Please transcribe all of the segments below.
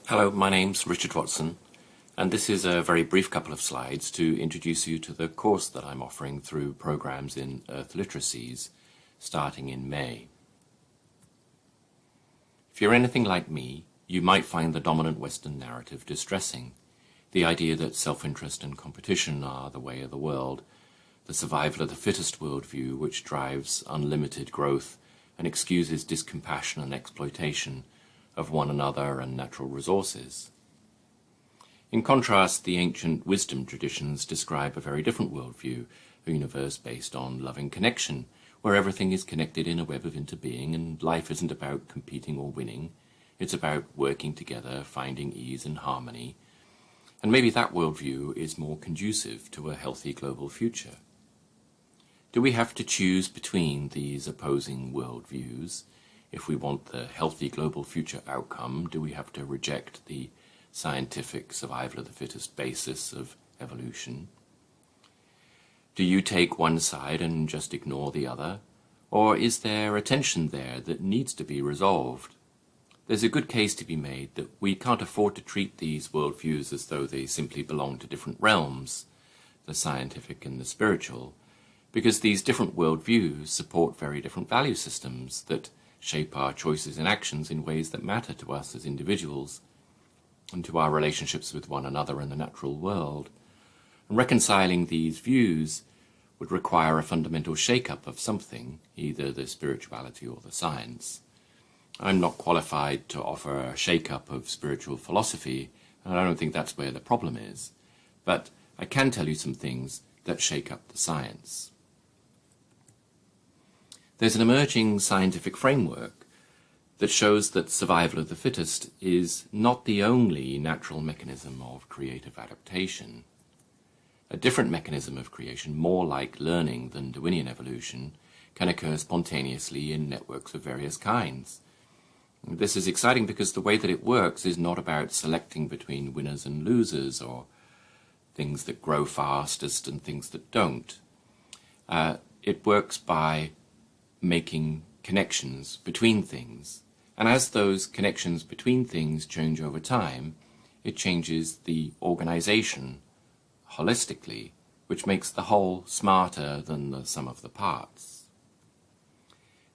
Hello, my name's Richard Watson, and this is a very brief couple of slides to introduce you to the course that I'm offering through programs in Earth Literacies starting in May. If you're anything like me, you might find the dominant Western narrative distressing. The idea that self-interest and competition are the way of the world, the survival of the fittest worldview which drives unlimited growth and excuses discompassion and exploitation of one another and natural resources. In contrast, the ancient wisdom traditions describe a very different worldview, a universe based on loving connection, where everything is connected in a web of interbeing and life isn't about competing or winning. It's about working together, finding ease and harmony. And maybe that worldview is more conducive to a healthy global future. Do we have to choose between these opposing worldviews? If we want the healthy global future outcome, do we have to reject the scientific survival of the fittest basis of evolution? Do you take one side and just ignore the other? Or is there a tension there that needs to be resolved? There's a good case to be made that we can't afford to treat these worldviews as though they simply belong to different realms, the scientific and the spiritual, because these different worldviews support very different value systems that shape our choices and actions in ways that matter to us as individuals and to our relationships with one another in the natural world. And reconciling these views would require a fundamental shake-up of something, either the spirituality or the science. I'm not qualified to offer a shake-up of spiritual philosophy, and I don't think that's where the problem is. But I can tell you some things that shake up the science. There's an emerging scientific framework that shows that survival of the fittest is not the only natural mechanism of creative adaptation. A different mechanism of creation, more like learning than Darwinian evolution, can occur spontaneously in networks of various kinds. This is exciting because the way that it works is not about selecting between winners and losers or things that grow fastest and things that don't. It works by making connections between things. And as those connections between things change over time, it changes the organization holistically, which makes the whole smarter than the sum of the parts.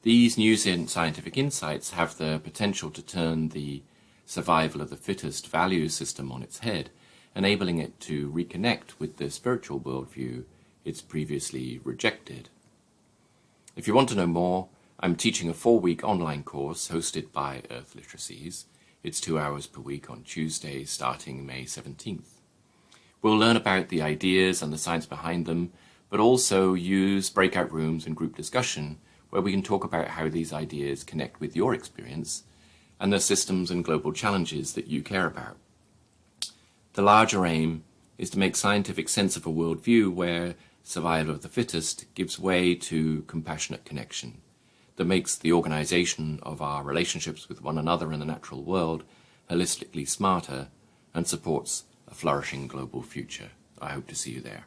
These new scientific insights have the potential to turn the survival of the fittest value system on its head, enabling it to reconnect with the spiritual worldview it's previously rejected. If you want to know more, I'm teaching a 4-week online course hosted by Earth Literacies. It's 2 hours per week on Tuesdays starting May 17th. We'll learn about the ideas and the science behind them, but also use breakout rooms and group discussion where we can talk about how these ideas connect with your experience and the systems and global challenges that you care about. The larger aim is to make scientific sense of a worldview where survival of the fittest gives way to compassionate connection that makes the organization of our relationships with one another in the natural world holistically smarter and supports a flourishing global future. I hope to see you there.